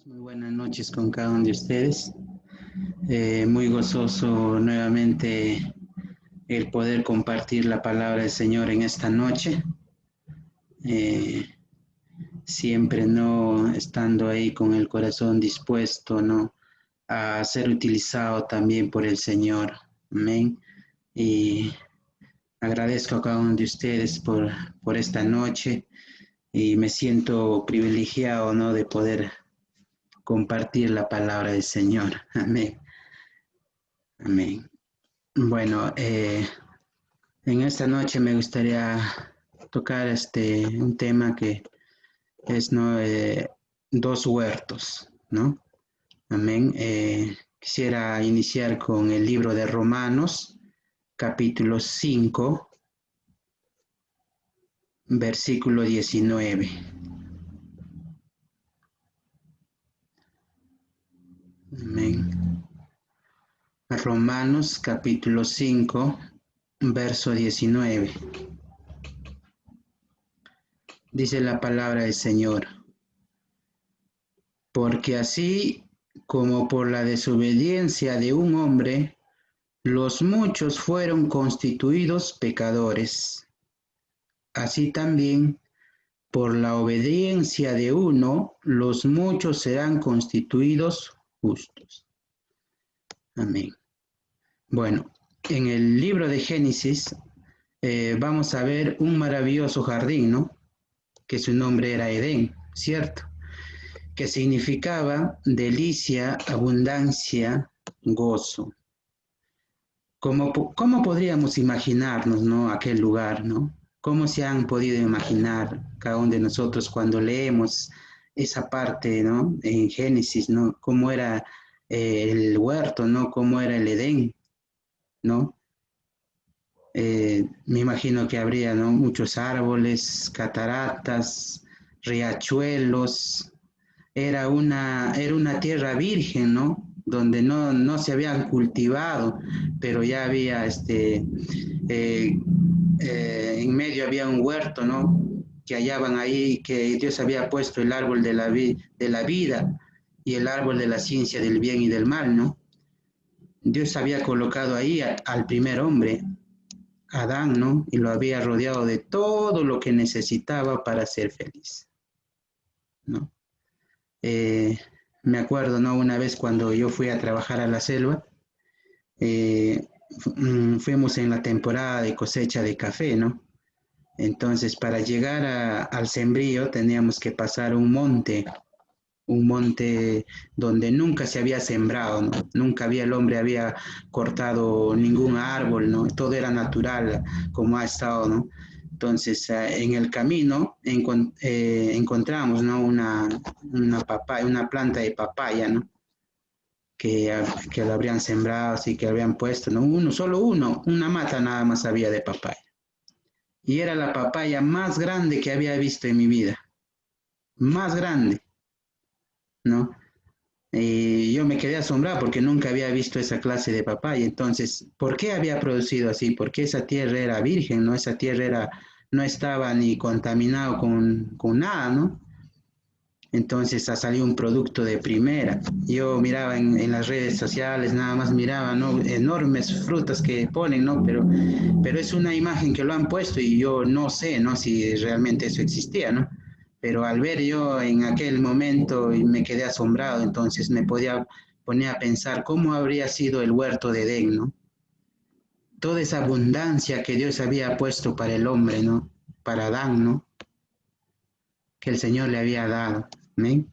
Muy buenas noches con cada uno de ustedes. Muy gozoso nuevamente el poder compartir la palabra del Señor en esta noche. Eh, Siempre no estando ahí con el corazón dispuesto, ¿no? A ser utilizado también por el Señor. Amén. Y agradezco a cada uno de ustedes por esta noche y me siento privilegiado, ¿no? De poder compartir la palabra del Señor. Amén. Amén. Bueno, en esta noche me gustaría tocar un tema que es, ¿no? Dos huertos, ¿no? Amén. Quisiera iniciar con el libro de Romanos, capítulo 5, versículo 19. Amén. Romanos, capítulo 5, verso 19. Dice la palabra del Señor. Porque así como por la desobediencia de un hombre, los muchos fueron constituidos pecadores, así también por la obediencia de uno, los muchos serán constituidos justos. Amén. Bueno, en el libro de Génesis vamos a ver un maravilloso jardín, ¿no? Que su nombre era Edén, ¿cierto? Que significaba delicia, abundancia, gozo. ¿Cómo podríamos imaginarnos, ¿no? Aquel lugar, ¿no? ¿Cómo se han podido imaginar cada uno de nosotros cuando leemos esa parte, ¿no? En Génesis, ¿no? ¿Cómo era el huerto, ¿no? ¿Cómo era el Edén, ¿no? Me imagino que habría, ¿no? Muchos árboles, cataratas, riachuelos. Era una tierra virgen, ¿no? Donde no se habían cultivado, pero ya había en medio había un huerto, ¿no? Que hallaban ahí, que Dios había puesto el árbol de la vida y el árbol de la ciencia del bien y del mal, ¿no? Dios había colocado ahí al primer hombre, Adán, ¿no? Y lo había rodeado de todo lo que necesitaba para ser feliz, ¿no? Eh, Me acuerdo, ¿no? Una vez cuando yo fui a trabajar a la selva, eh, fuimos en la temporada de cosecha de café, ¿no? Entonces, para llegar al sembrío teníamos que pasar un monte donde nunca se había sembrado, ¿no? Nunca el hombre había cortado ningún árbol, ¿no? Todo era natural, como ha estado, ¿no? Entonces, en el camino encontramos, ¿no? Una planta de papaya, ¿no? Que lo habrían sembrado, así que habían puesto, ¿no? Solo una mata nada más había de papaya. Y era la papaya más grande que había visto en mi vida. Más grande, ¿no? Y yo me quedé asombrado porque nunca había visto esa clase de papaya. Entonces, ¿por qué había producido así? Porque esa tierra era virgen, ¿no? Esa tierra no estaba ni contaminado con nada, ¿no? Entonces ha salido un producto de primera. Yo miraba en las redes sociales, nada más miraba, ¿no? Enormes frutas que ponen, ¿no? Pero es una imagen que lo han puesto y yo no sé, ¿no? Si realmente eso existía, ¿no? Pero al ver yo en aquel momento me quedé asombrado, entonces me podía poner a pensar cómo habría sido el huerto de Edén, ¿no? Toda esa abundancia que Dios había puesto para el hombre, ¿no? Para Adán, ¿no? Que el Señor le había dado. ¿Sí?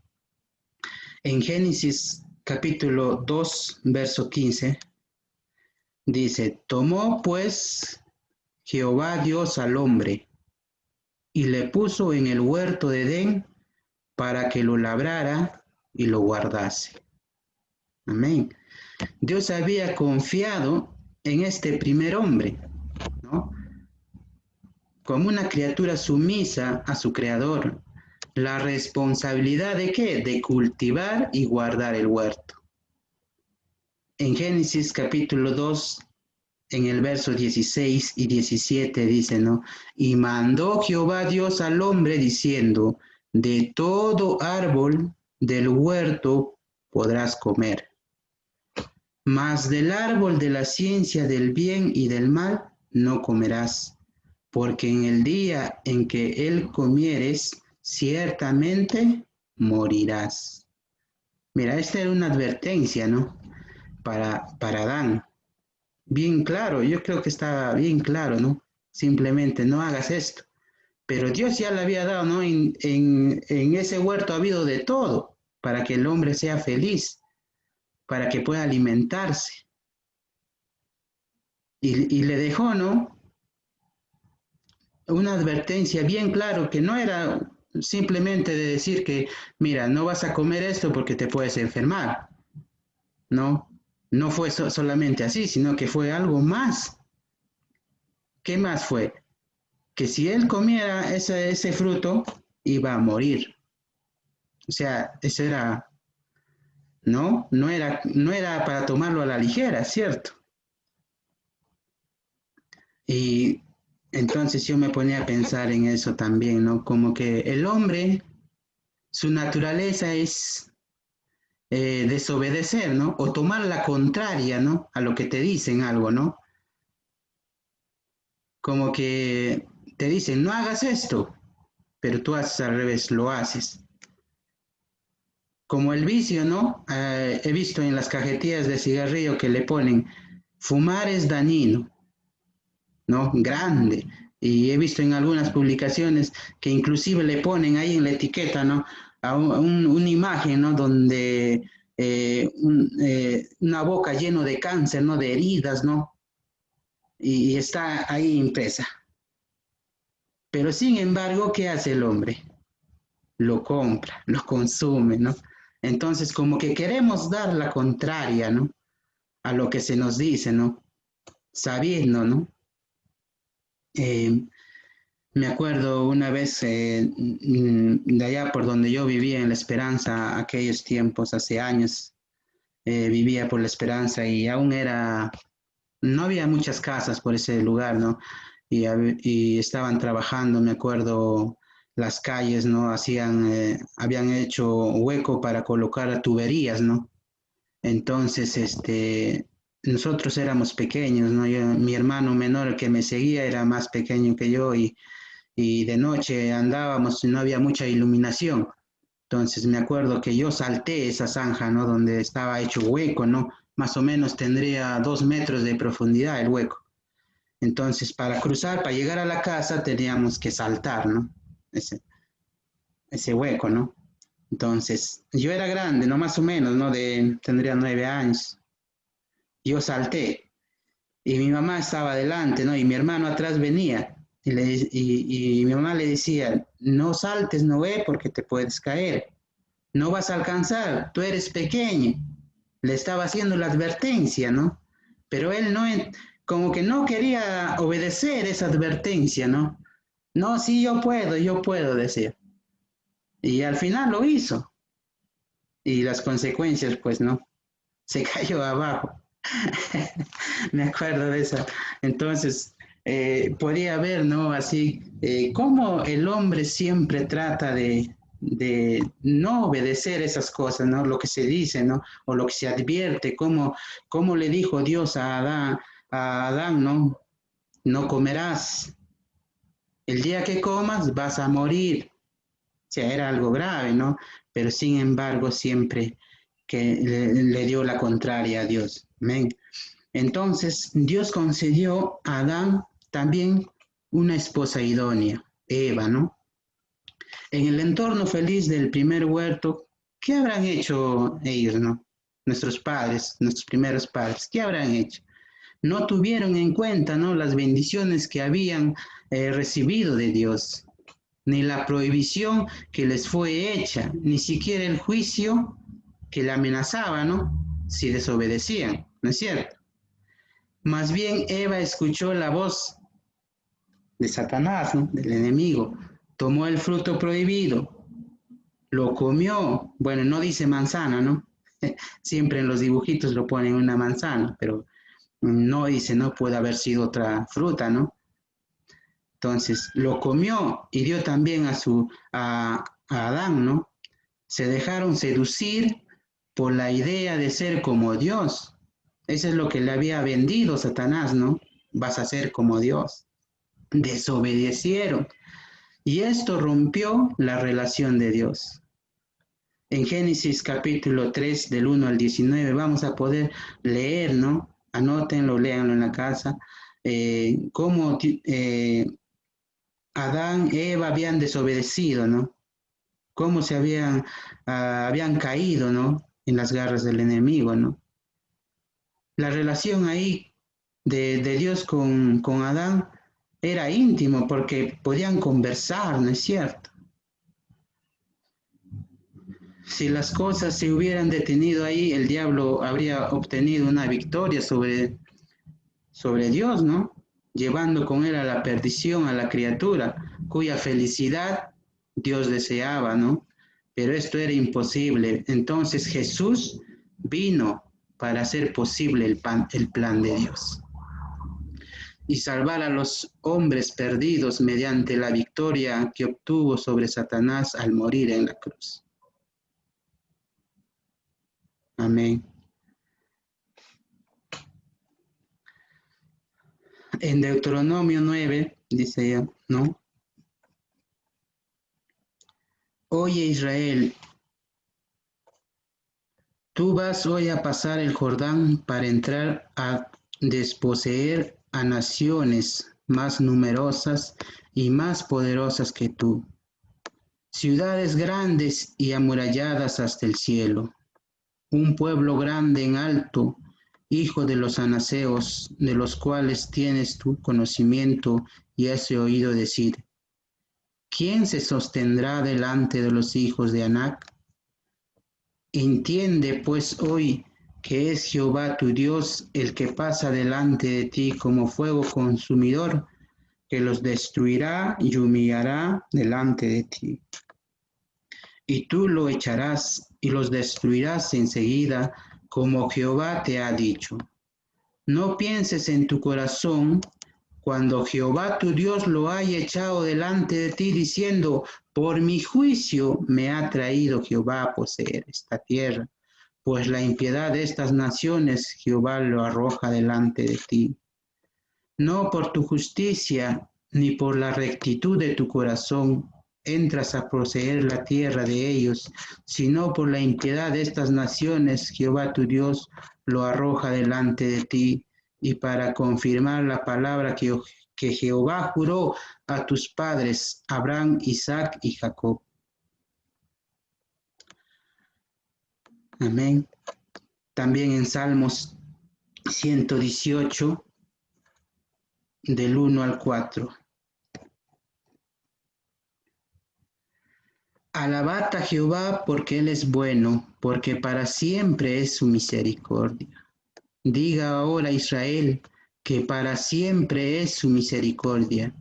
En Génesis capítulo 2, verso 15, dice, tomó pues Jehová Dios al hombre y le puso en el huerto de Edén para que lo labrara y lo guardase. Amén. Dios había confiado en este primer hombre, ¿no? Como una criatura sumisa a su creador. La responsabilidad de qué? De cultivar y guardar el huerto. En Génesis capítulo 2, en el verso 16 y 17 dice, ¿no? Y mandó Jehová Dios al hombre diciendo, de todo árbol del huerto podrás comer, mas del árbol de la ciencia del bien y del mal no comerás, porque en el día en que él comieres, ciertamente morirás. Mira, esta era una advertencia, ¿no? Para Adán. Bien claro, yo creo que está bien claro, ¿no? Simplemente no hagas esto. Pero Dios ya le había dado, ¿no? En ese huerto ha habido de todo para que el hombre sea feliz, para que pueda alimentarse. Y le dejó, ¿no? Una advertencia bien claro que no era simplemente de decir que, mira, no vas a comer esto porque te puedes enfermar, ¿no? No fue solamente así, sino que fue algo más. ¿Qué más fue? Que si él comiera ese fruto, iba a morir. O sea, eso era, ¿no? No era para tomarlo a la ligera, ¿cierto? Y entonces yo me ponía a pensar en eso también, ¿no? Como que el hombre, su naturaleza es desobedecer, ¿no? O tomar la contraria, ¿no? A lo que te dicen algo, ¿no? Como que te dicen, no hagas esto, pero tú haces al revés, lo haces. Como el vicio, ¿no? He visto en las cajetillas de cigarrillo que le ponen, fumar es dañino, ¿no? Grande. Y he visto en algunas publicaciones que inclusive le ponen ahí en la etiqueta, ¿no? Una imagen, ¿no? Donde una boca llena de cáncer, ¿no? De heridas, ¿no? Y está ahí impresa. Pero sin embargo, ¿qué hace el hombre? Lo compra, lo consume, ¿no? Entonces, como que queremos dar la contraria, ¿no? A lo que se nos dice, ¿no? Sabiendo, ¿no? Eh, Me acuerdo una vez de allá por donde yo vivía en La Esperanza, aquellos tiempos, hace años, vivía por La Esperanza y aún no había muchas casas por ese lugar, ¿no? Y estaban trabajando, me acuerdo, las calles, ¿no? Habían hecho hueco para colocar tuberías, ¿no? Entonces, nosotros éramos pequeños, ¿no? Mi hermano menor, el que me seguía, era más pequeño que yo y de noche andábamos y no había mucha iluminación. Entonces me acuerdo que yo salté esa zanja, ¿no? Donde estaba hecho hueco, ¿no? Más o menos tendría 2 metros de profundidad el hueco. Entonces para cruzar, para llegar a la casa, teníamos que saltar, ¿no? Ese hueco, ¿no? Entonces yo era grande, ¿no? Más o menos, ¿no? Tendría 9 años. Yo salté y mi mamá estaba adelante, ¿no? Y mi hermano atrás venía. Y mi mamá le decía, no saltes, no ve, porque te puedes caer. No vas a alcanzar, tú eres pequeño. Le estaba haciendo la advertencia, ¿no? Pero él no, como que no quería obedecer esa advertencia, ¿no? No, sí, yo puedo, decir. Y al final lo hizo. Y las consecuencias, pues, ¿no? Se cayó abajo. Me acuerdo de eso. Entonces, podría ver, ¿no? Así, cómo el hombre siempre trata de no obedecer esas cosas, ¿no? Lo que se dice, ¿no? O lo que se advierte, cómo le dijo Dios a Adán, ¿no? No comerás. El día que comas vas a morir. O sea, era algo grave, ¿no? Pero sin embargo, siempre que le dio la contraria a Dios. Amén. Entonces, Dios concedió a Adán también una esposa idónea, Eva, ¿no? En el entorno feliz del primer huerto, ¿qué habrán hecho ellos, no? Nuestros padres, nuestros primeros padres, ¿qué habrán hecho? No tuvieron en cuenta, ¿no? Las bendiciones que habían recibido de Dios, ni la prohibición que les fue hecha, ni siquiera el juicio que le amenazaba, ¿no? Si desobedecían, ¿no es cierto? Más bien Eva escuchó la voz de Satanás, ¿no? Del enemigo, tomó el fruto prohibido, lo comió, bueno, no dice manzana, ¿no? Siempre en los dibujitos lo ponen una manzana, pero no dice, no puede haber sido otra fruta, ¿no? Entonces lo comió y dio también a Adán, ¿no? Se dejaron seducir por la idea de ser como Dios. Eso es lo que le había vendido Satanás, ¿no? Vas a ser como Dios. Desobedecieron. Y esto rompió la relación de Dios. En Génesis capítulo 3, del 1 al 19, vamos a poder leer, ¿no? Anótenlo, léanlo en la casa, cómo Adán y Eva habían desobedecido, ¿no? Cómo se habían caído, ¿no? En las garras del enemigo, ¿no? La relación ahí de Dios con Adán era íntimo porque podían conversar, ¿no es cierto? Si las cosas se hubieran detenido ahí, el diablo habría obtenido una victoria sobre Dios, ¿no? Llevando con él a la perdición a la criatura, cuya felicidad Dios deseaba, ¿no? Pero esto era imposible. Entonces Jesús vino para hacer posible el plan de Dios y salvar a los hombres perdidos mediante la victoria que obtuvo sobre Satanás al morir en la cruz. Amén. En Deuteronomio 9, dice ya, ¿no? Oye Israel, tú vas hoy a pasar el Jordán para entrar a desposeer a naciones más numerosas y más poderosas que tú, ciudades grandes y amuralladas hasta el cielo, un pueblo grande en alto, hijo de los anaseos, de los cuales tienes tu conocimiento y has oído decir, ¿quién se sostendrá delante de los hijos de Anac? Entiende pues hoy que es Jehová tu Dios el que pasa delante de ti como fuego consumidor, que los destruirá y humillará delante de ti. Y tú lo echarás y los destruirás enseguida, como Jehová te ha dicho. No pienses en tu corazón cuando Jehová tu Dios lo haya echado delante de ti, diciendo, por mi juicio me ha traído Jehová a poseer esta tierra, pues la impiedad de estas naciones Jehová lo arroja delante de ti. No por tu justicia ni por la rectitud de tu corazón entras a poseer la tierra de ellos, sino por la impiedad de estas naciones Jehová tu Dios lo arroja delante de ti, y para confirmar la palabra que Jehová juró a tus padres, Abraham, Isaac y Jacob. Amén. También en Salmos 118, del 1 al 4. Alabad a Jehová porque Él es bueno, porque para siempre es su misericordia. Diga ahora Israel que para siempre es su misericordia.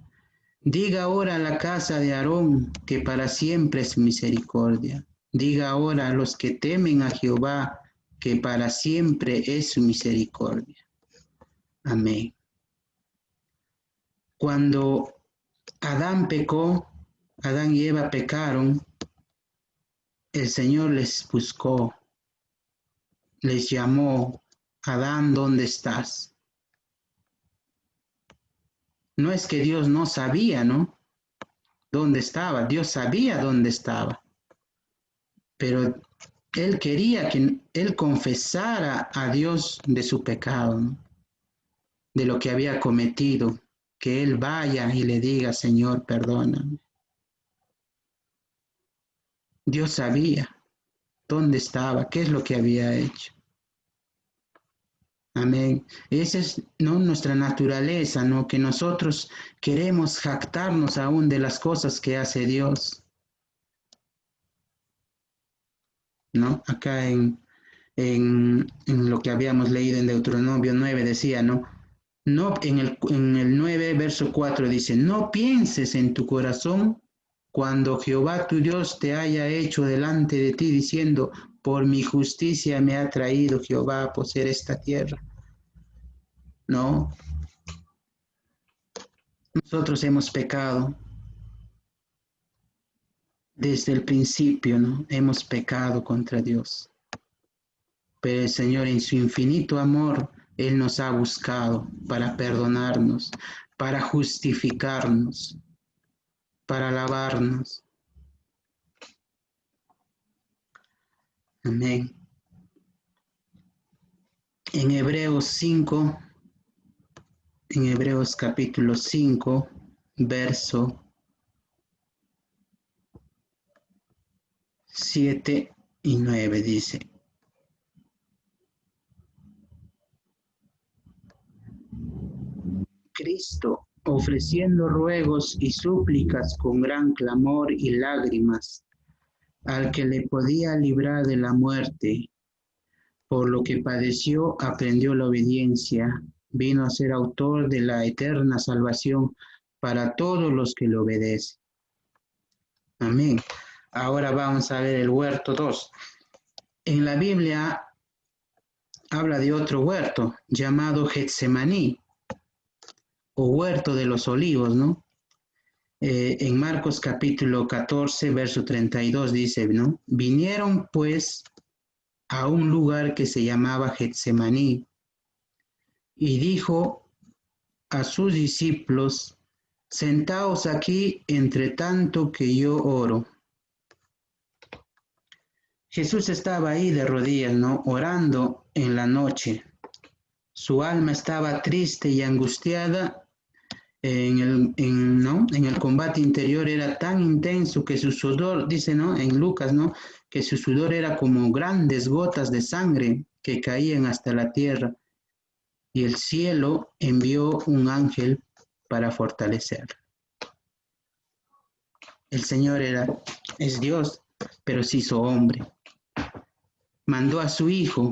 Diga ahora a la casa de Aarón que para siempre es su misericordia. Diga ahora a los que temen a Jehová que para siempre es su misericordia. Amén. Cuando Adán pecó, Adán y Eva pecaron, el Señor les buscó, les llamó, Adán, ¿dónde estás? No es que Dios no sabía, ¿no? ¿Dónde estaba? Dios sabía dónde estaba, pero Él quería que Él confesara a Dios de su pecado, ¿no? De lo que había cometido, que Él vaya y le diga, Señor, perdóname. Dios sabía dónde estaba, qué es lo que había hecho. Amén. Esa es, ¿no?, nuestra naturaleza, ¿no? Que nosotros queremos jactarnos aún de las cosas que hace Dios, ¿no? Acá en lo que habíamos leído en Deuteronomio 9 decía, ¿no? No, en el 9, verso 4 dice, no pienses en tu corazón cuando Jehová tu Dios te haya hecho delante de ti diciendo, por mi justicia me ha traído Jehová a poseer esta tierra. No, nosotros hemos pecado, Desde el principio, ¿no? Hemos pecado contra Dios. Pero el Señor en su infinito amor, Él nos ha buscado para perdonarnos, para justificarnos, para lavarnos. Amén. En Hebreos capítulo 5, verso 7 y 9 dice: Cristo, ofreciendo ruegos y súplicas con gran clamor y lágrimas, al que le podía librar de la muerte, por lo que padeció, aprendió la obediencia, vino a ser autor de la eterna salvación para todos los que le obedecen. Amén. Ahora vamos a ver el huerto 2. En la Biblia habla de otro huerto llamado Getsemaní o huerto de los olivos, ¿no? En Marcos capítulo 14, verso 32 dice, ¿no? Vinieron pues a un lugar que se llamaba Getsemaní y dijo a sus discípulos, sentaos aquí entre tanto que yo oro. Jesús estaba ahí de rodillas, ¿no? Orando en la noche. Su alma estaba triste y angustiada. En el combate interior era tan intenso que su sudor, dice, ¿no? En Lucas, ¿no? Que su sudor era como grandes gotas de sangre que caían hasta la tierra. Y el cielo envió un ángel para fortalecerlo. El Señor es Dios, pero se hizo hombre. Mandó a su Hijo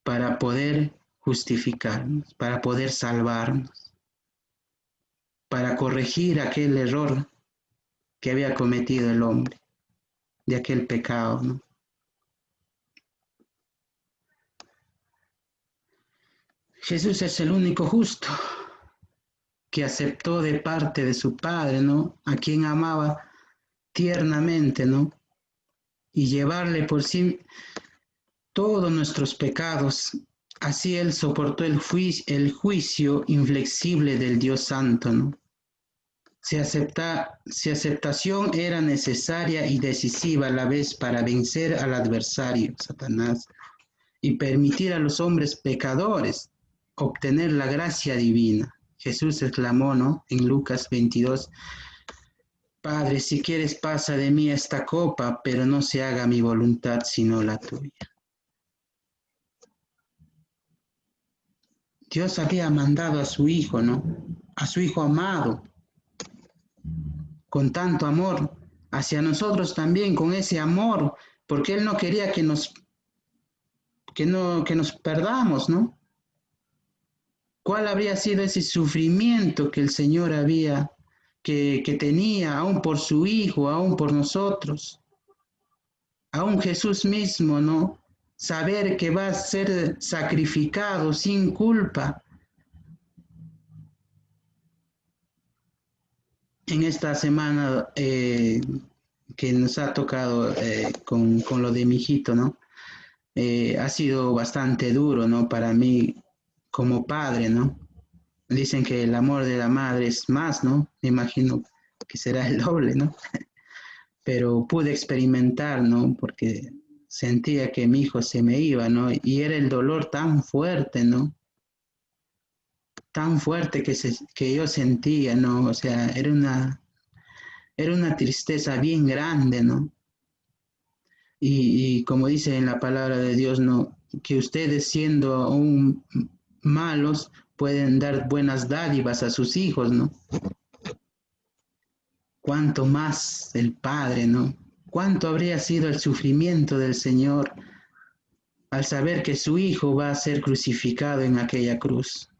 para poder justificarnos, para poder salvarnos, para corregir aquel error que había cometido el hombre, de aquel pecado, ¿no? Jesús es el único justo que aceptó de parte de su Padre, ¿no? A quien amaba tiernamente, ¿no? Y llevarle por sí todos nuestros pecados. Así Él soportó el juicio inflexible del Dios Santo, ¿no? Si aceptación era necesaria y decisiva a la vez para vencer al adversario, Satanás, y permitir a los hombres pecadores obtener la gracia divina. Jesús exclamó, ¿no? En Lucas 22, Padre, si quieres pasa de mí esta copa, pero no se haga mi voluntad sino la tuya. Dios había mandado a su Hijo, ¿no? A su Hijo amado, con tanto amor hacia nosotros también, con ese amor, porque Él no quería que nos perdamos, ¿no? ¿Cuál habría sido ese sufrimiento que el Señor que tenía, aún por su Hijo, aún por nosotros? Aún Jesús mismo, ¿no? Saber que va a ser sacrificado sin culpa. En esta semana que nos ha tocado con lo de mi hijito, ¿no? Ha sido bastante duro, ¿no? Para mí como padre, ¿no? Dicen que el amor de la madre es más, ¿no? Me imagino que será el doble, ¿no? Pero pude experimentar, ¿no? Porque sentía que mi hijo se me iba, ¿no? Y era el dolor tan fuerte, ¿no? Tan fuerte que yo sentía, ¿no? O sea, era una tristeza bien grande, ¿no? Y como dice en la palabra de Dios, ¿no? Que ustedes siendo aún malos pueden dar buenas dádivas a sus hijos, ¿no? Cuánto más el Padre, ¿no? Cuánto habría sido el sufrimiento del Señor al saber que su Hijo va a ser crucificado en aquella cruz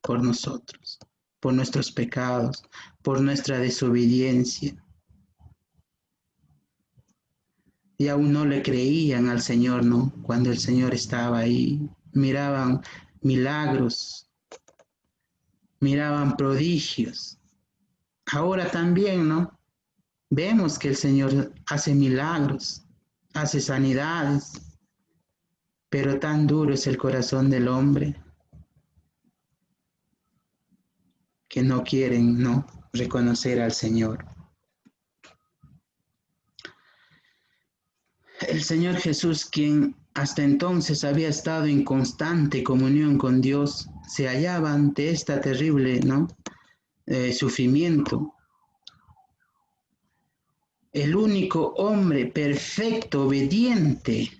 por nosotros, por nuestros pecados, por nuestra desobediencia. Y aún no le creían al Señor, ¿no? Cuando el Señor estaba ahí, miraban milagros, miraban prodigios. Ahora también, ¿no? Vemos que el Señor hace milagros, hace sanidades, pero tan duro es el corazón del hombre que no quieren, ¿no?, reconocer al Señor. El Señor Jesús, quien hasta entonces había estado en constante comunión con Dios, se hallaba ante esta terrible, ¿no?, sufrimiento. El único hombre perfecto, obediente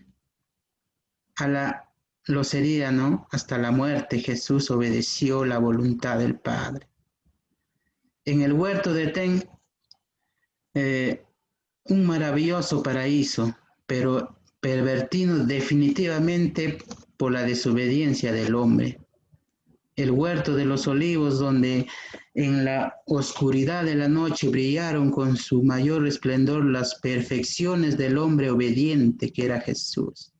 lo sería, ¿no?, hasta la muerte. Jesús obedeció la voluntad del Padre. En el huerto de Edén, un maravilloso paraíso, pero pervertido definitivamente por la desobediencia del hombre. El huerto de los olivos, donde en la oscuridad de la noche brillaron con su mayor esplendor las perfecciones del hombre obediente que era Jesús.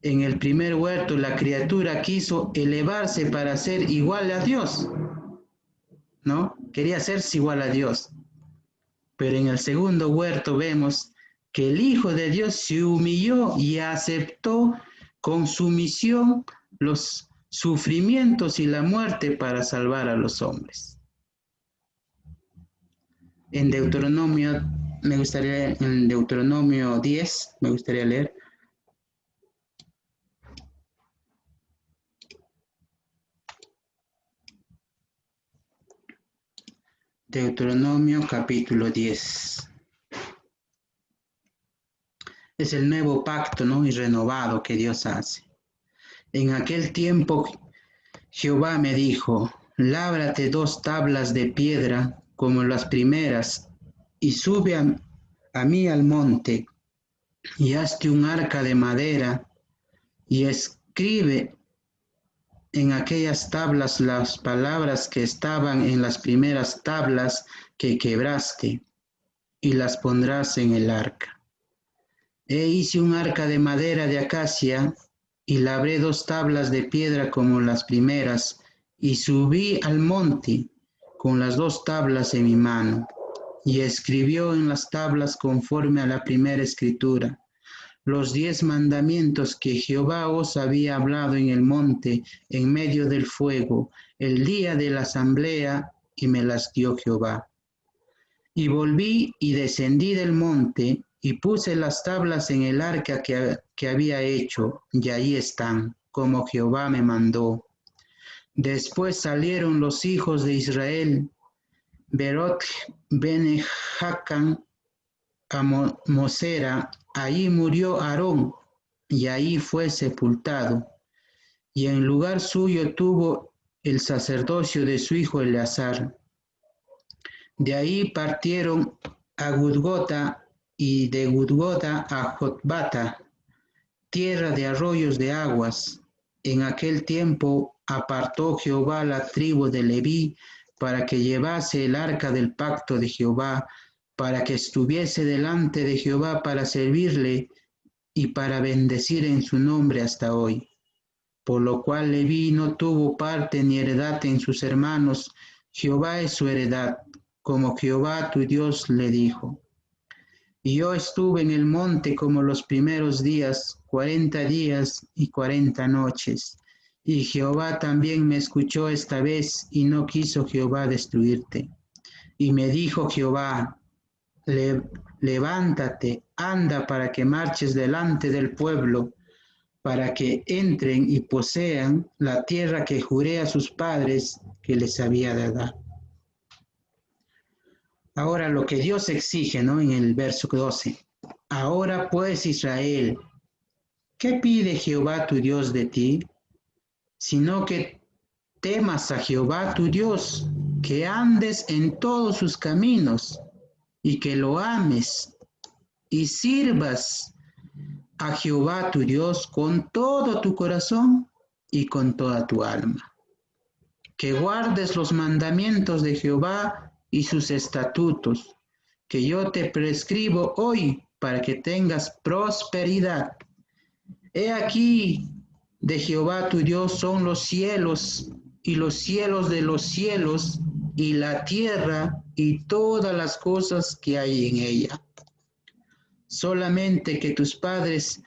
En el primer huerto la criatura quiso elevarse para ser igual a Dios, ¿no? Quería hacerse igual a Dios. Pero en el segundo huerto vemos que el Hijo de Dios se humilló y aceptó con sumisión los sufrimientos y la muerte para salvar a los hombres. En Deuteronomio, en Deuteronomio 10, me gustaría leer. Deuteronomio capítulo 10. Es el nuevo pacto, ¿no?, y renovado que Dios hace. En aquel tiempo Jehová me dijo: lábrate 2 tablas de piedra como las primeras, y sube a mí al monte, y hazte un arca de madera, y escribe en aquellas tablas las palabras que estaban en las primeras tablas que quebraste, y las pondrás en el arca. Hice un arca de madera de acacia, y labré 2 tablas de piedra como las primeras, y subí al monte con las 2 tablas en mi mano, y escribió en las tablas conforme a la primera escritura los 10 mandamientos que Jehová os había hablado en el monte, en medio del fuego, el día de la asamblea, y me las dio Jehová. Y volví y descendí del monte, y puse las tablas en el arca que había hecho, y ahí están, como Jehová me mandó. Después salieron los hijos de Israel, Berot Bene Jacan, a Mosera. Ahí murió Aarón, y ahí fue sepultado, y en lugar suyo tuvo el sacerdocio de su hijo Eleazar. De ahí partieron a Gudgota, y de Gudgota a Jotbata, tierra de arroyos de aguas. En aquel tiempo apartó Jehová la tribu de Leví para que llevase el arca del pacto de Jehová, para que estuviese delante de Jehová para servirle y para bendecir en su nombre hasta hoy. Por lo cual Leví no tuvo parte ni heredad en sus hermanos. Jehová es su heredad, como Jehová tu Dios le dijo. Y yo estuve en el monte como los primeros días, 40 días y 40 noches. Y Jehová también me escuchó esta vez, y no quiso Jehová destruirte. Y me dijo Jehová: levántate, anda para que marches delante del pueblo, para que entren y posean la tierra que juré a sus padres que les había de dar. Ahora lo que Dios exige, ¿no?, en el verso 12. Ahora pues, Israel, ¿qué pide Jehová tu Dios de ti? Sino que temas a Jehová tu Dios, que andes en todos sus caminos, y que lo ames, y sirvas a Jehová tu Dios con todo tu corazón y con toda tu alma. Que guardes los mandamientos de Jehová y sus estatutos, que yo te prescribo hoy para que tengas prosperidad. He aquí, de Jehová tu Dios son los cielos y los cielos de los cielos, y la tierra y todas las cosas que hay en ella. Solamente que tus padres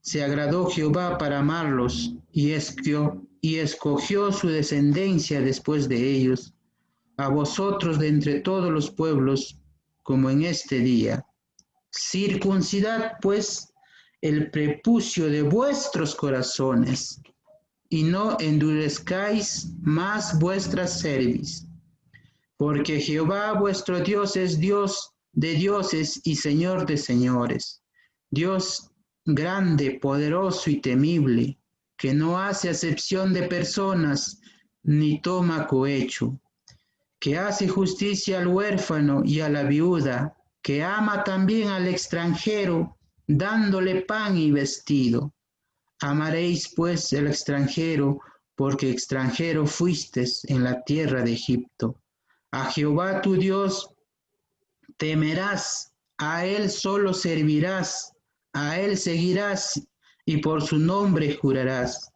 se agradó Jehová para amarlos y escogió su descendencia después de ellos, a vosotros de entre todos los pueblos, como en este día. Circuncidad, pues, el prepucio de vuestros corazones, y no endurezcáis más vuestra cerviz, porque Jehová vuestro Dios es Dios de dioses y Señor de señores, Dios grande, poderoso y temible, que no hace acepción de personas, ni toma cohecho, que hace justicia al huérfano y a la viuda, que ama también al extranjero, dándole pan y vestido. Amaréis pues el extranjero, porque extranjero fuisteis en la tierra de Egipto. A Jehová tu Dios temerás, a él solo servirás, a él seguirás y por su nombre jurarás.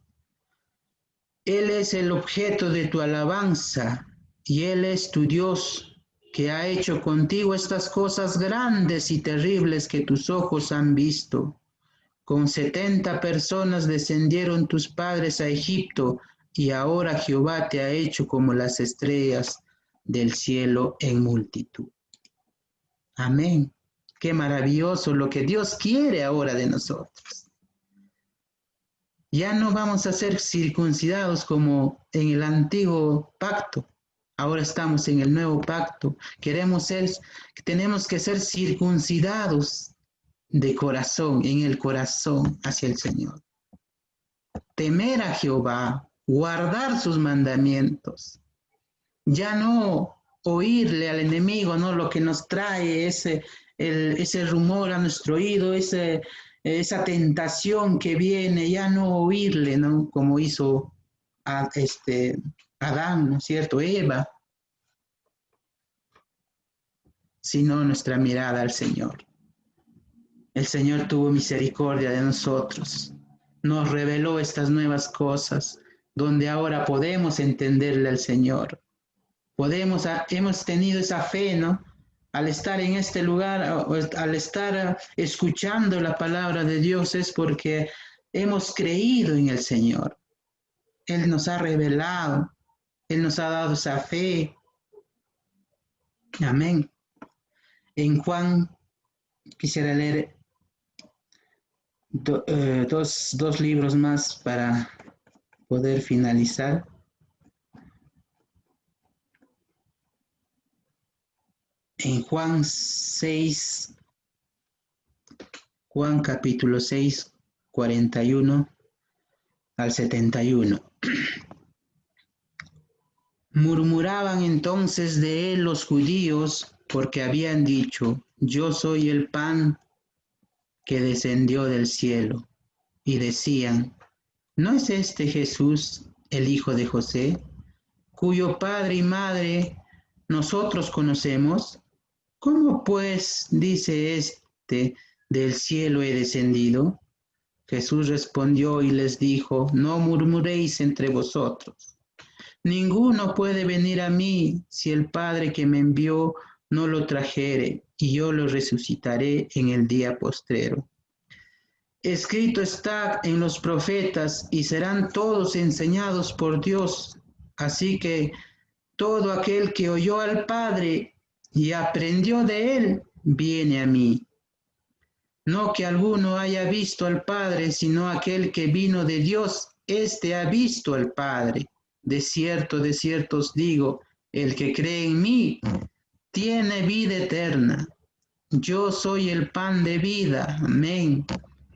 Él es el objeto de tu alabanza y él es tu Dios, que ha hecho contigo estas cosas grandes y terribles que tus ojos han visto. Con 70 personas descendieron tus padres a Egipto, y ahora Jehová te ha hecho como las estrellas del cielo en multitud. Amén. Qué maravilloso lo que Dios quiere ahora de nosotros. Ya no vamos a ser circuncidados como en el antiguo pacto. Ahora estamos en el nuevo pacto. Tenemos que ser circuncidados de corazón, en el corazón hacia el Señor. Temer a Jehová, guardar sus mandamientos. Ya no oírle al enemigo, ¿no? Lo que nos trae ese rumor a nuestro oído, esa tentación que viene, ya no oírle, ¿no? Como hizo Adán, ¿no es cierto? Eva, sino nuestra mirada al Señor. El Señor tuvo misericordia de nosotros, nos reveló estas nuevas cosas, donde ahora podemos entenderle al Señor. Hemos tenido esa fe, ¿no? Al estar en este lugar, al estar escuchando la palabra de Dios, es porque hemos creído en el Señor. Él nos ha revelado, Él nos ha dado esa fe. Amén. En Juan, quisiera leer dos libros más para poder finalizar. En Juan capítulo 6, 41 al 71. Murmuraban entonces de él los judíos, porque habían dicho: yo soy el pan que descendió del cielo. Y decían: ¿no es este Jesús, el hijo de José, cuyo padre y madre nosotros conocemos? ¿Cómo pues dice del cielo he descendido? Jesús respondió y les dijo: no murmuréis entre vosotros. Ninguno puede venir a mí si el Padre que me envió no lo trajere, y yo lo resucitaré en el día postrero. Escrito está en los profetas, y serán todos enseñados por Dios. Así que todo aquel que oyó al Padre y aprendió de él, viene a mí. No que alguno haya visto al Padre, sino aquel que vino de Dios, éste ha visto al Padre. De cierto os digo, el que cree en mí tiene vida eterna. Yo soy el pan de vida. Amén.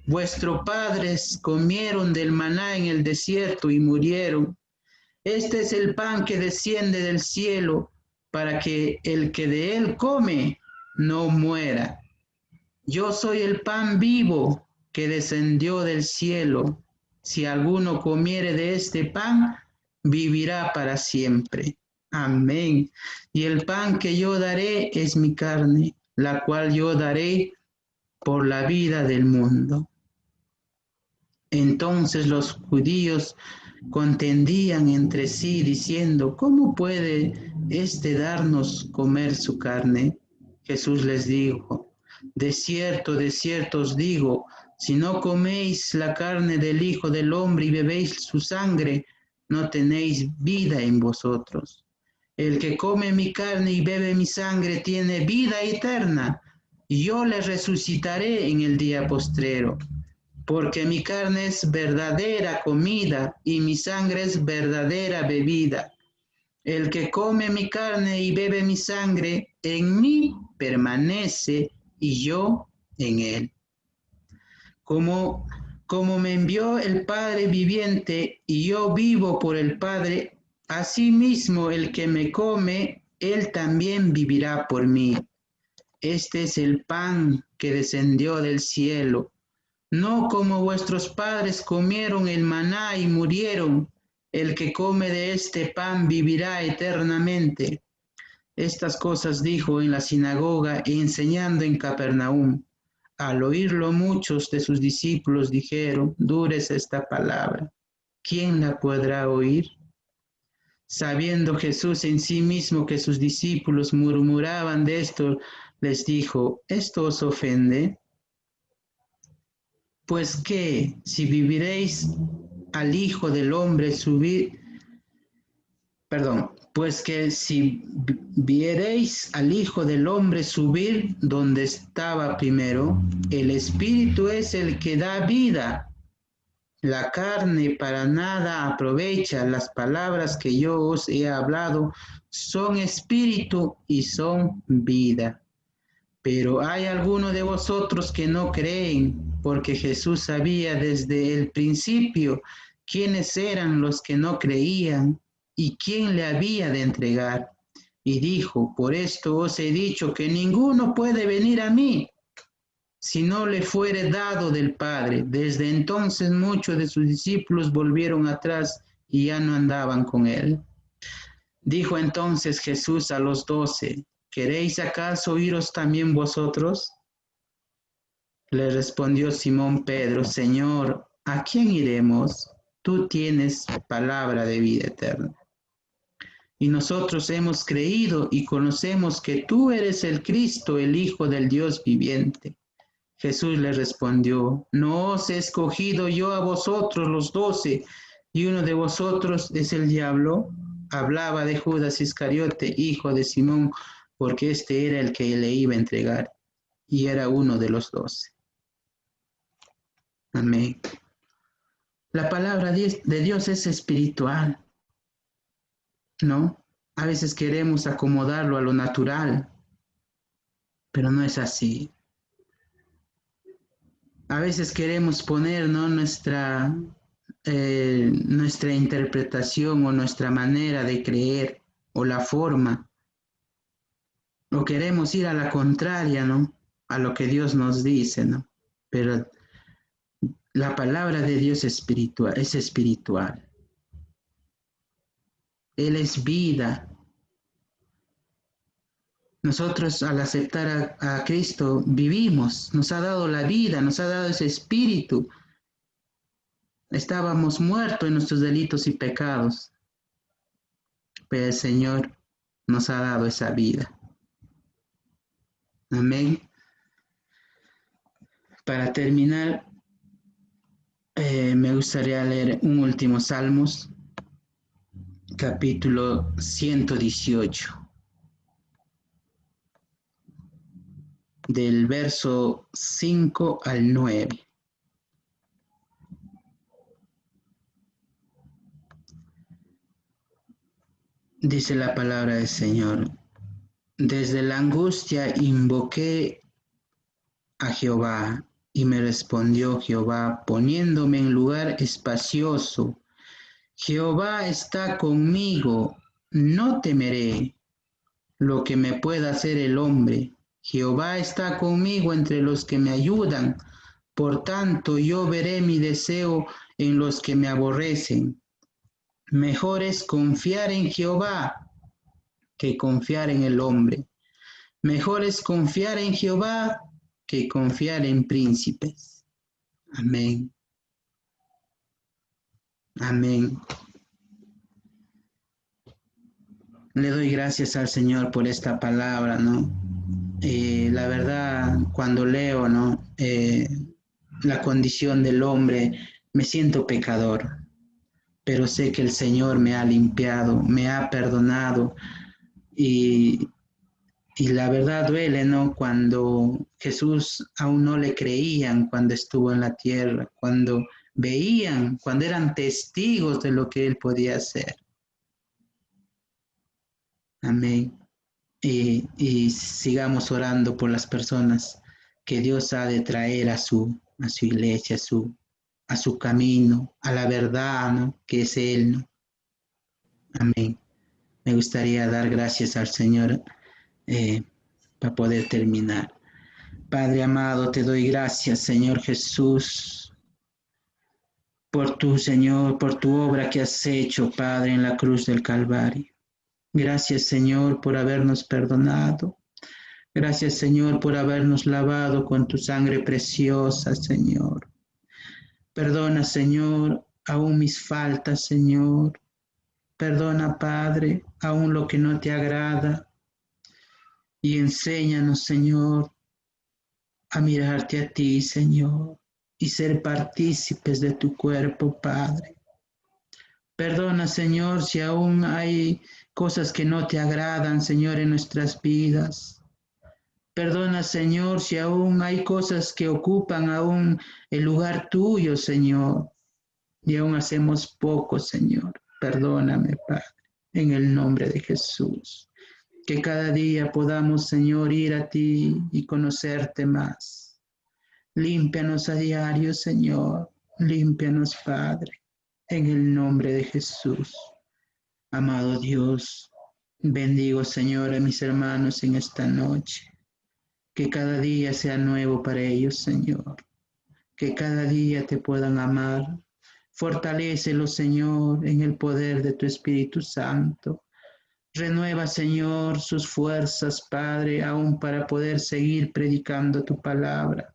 Vuestros padres comieron del maná en el desierto y murieron. Este es el pan que desciende del cielo, para que el que de él come no muera. Yo soy el pan vivo que descendió del cielo. Si alguno comiere de este pan, vivirá para siempre. Amén. Y el pan que yo daré es mi carne, la cual yo daré por la vida del mundo. Entonces los judíos contendían entre sí diciendo, ¿cómo puede éste darnos comer su carne? Jesús les dijo, de cierto os digo, si no coméis la carne del Hijo del Hombre y bebéis su sangre, no tenéis vida en vosotros. El que come mi carne y bebe mi sangre tiene vida eterna, y yo le resucitaré en el día postrero. Porque mi carne es verdadera comida y mi sangre es verdadera bebida. El que come mi carne y bebe mi sangre, en mí permanece y yo en él. Como me envió el Padre viviente y yo vivo por el Padre, asimismo el que me come, él también vivirá por mí. Este es el pan que descendió del cielo. No como vuestros padres comieron el maná y murieron, el que come de este pan vivirá eternamente. Estas cosas dijo en la sinagoga y enseñando en Capernaum. Al oírlo muchos de sus discípulos dijeron, dura es esta palabra, ¿quién la podrá oír? Sabiendo Jesús en sí mismo que sus discípulos murmuraban de esto, les dijo, ¿esto os ofende? Pues que si viviréis al Hijo del Hombre subir, pues que si viereis al Hijo del Hombre subir donde estaba primero, el Espíritu es el que da vida. La carne para nada aprovecha. Las palabras que yo os he hablado son espíritu y son vida. Pero hay algunos de vosotros que no creen, porque Jesús sabía desde el principio quiénes eran los que no creían y quién le había de entregar. Y dijo, por esto os he dicho que ninguno puede venir a mí si no le fuere dado del Padre. Desde entonces muchos de sus discípulos volvieron atrás y ya no andaban con él. Dijo entonces Jesús a los 12, ¿queréis acaso iros también vosotros? Le respondió Simón Pedro, Señor, ¿a quién iremos? Tú tienes palabra de vida eterna. Y nosotros hemos creído y conocemos que tú eres el Cristo, el Hijo del Dios viviente. Jesús le respondió, ¿no os he escogido yo a vosotros los 12 y uno de vosotros es el diablo? Hablaba de Judas Iscariote, hijo de Simón, porque este era el que le iba a entregar y era uno de los 12. Amén. La palabra de Dios es espiritual, ¿no? A veces queremos acomodarlo a lo natural, pero no es así. A veces queremos poner, ¿no?, nuestra interpretación o nuestra manera de creer o la forma, o queremos ir a la contraria, ¿no?, a lo que Dios nos dice, ¿no? Pero la palabra de Dios es espiritual. Él es vida. Nosotros al aceptar a Cristo vivimos, nos ha dado la vida, nos ha dado ese espíritu. Estábamos muertos en nuestros delitos y pecados, pero el Señor nos ha dado esa vida. Amén. Para terminar, me gustaría leer un último Salmos, capítulo 118, del verso 5 al 9. Dice la palabra del Señor, desde la angustia invoqué a Jehová, y me respondió Jehová, poniéndome en lugar espacioso. Jehová está conmigo, no temeré lo que me pueda hacer el hombre. Jehová está conmigo entre los que me ayudan. Por tanto, yo veré mi deseo en los que me aborrecen. Mejor es confiar en Jehová que confiar en el hombre. Mejor es confiar en Jehová que confiar en príncipes. Amén. Amén. Le doy gracias al Señor por esta palabra, ¿no? La verdad, cuando leo, ¿no? La condición del hombre, me siento pecador, pero sé que el Señor me ha limpiado, me ha perdonado y, y la verdad duele, ¿no? Cuando Jesús aún no le creían cuando estuvo en la tierra, cuando veían, cuando eran testigos de lo que Él podía hacer. Amén. Y sigamos orando por las personas que Dios ha de traer a su iglesia, a su camino, a la verdad, ¿no? Que es Él, ¿no? Amén. Me gustaría dar gracias al Señor eh, para poder terminar. Padre amado, te doy gracias, Señor Jesús, por tu Señor, por tu obra que has hecho, Padre, en la cruz del Calvario. Gracias, Señor, por habernos perdonado. Gracias, Señor, por habernos lavado con tu sangre preciosa, Señor. Perdona, Señor, aún mis faltas, Señor. Perdona, Padre, aún lo que no te agrada. Y enséñanos, Señor, a mirarte a ti, Señor, y ser partícipes de tu cuerpo, Padre. Perdona, Señor, si aún hay cosas que no te agradan, Señor, en nuestras vidas. Perdona, Señor, si aún hay cosas que ocupan aún el lugar tuyo, Señor, y aún hacemos poco, Señor. Perdóname, Padre, en el nombre de Jesús. Que cada día podamos, Señor, ir a ti y conocerte más. Límpianos a diario, Señor. Límpianos, Padre, en el nombre de Jesús. Amado Dios, bendigo, Señor, a mis hermanos en esta noche. Que cada día sea nuevo para ellos, Señor. Que cada día te puedan amar. Fortalécelos, Señor, en el poder de tu Espíritu Santo. Renueva, Señor, sus fuerzas, Padre, aún para poder seguir predicando tu palabra.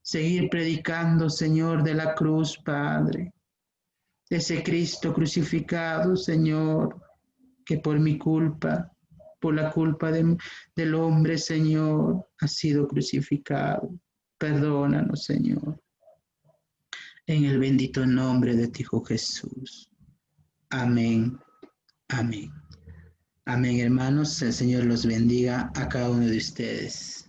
Seguir predicando, Señor, de la cruz, Padre. De ese Cristo crucificado, Señor, que por mi culpa, por la culpa del hombre, Señor, ha sido crucificado. Perdónanos, Señor, en el bendito nombre de tu Hijo Jesús. Amén, amén. Amén, hermanos. El Señor los bendiga a cada uno de ustedes.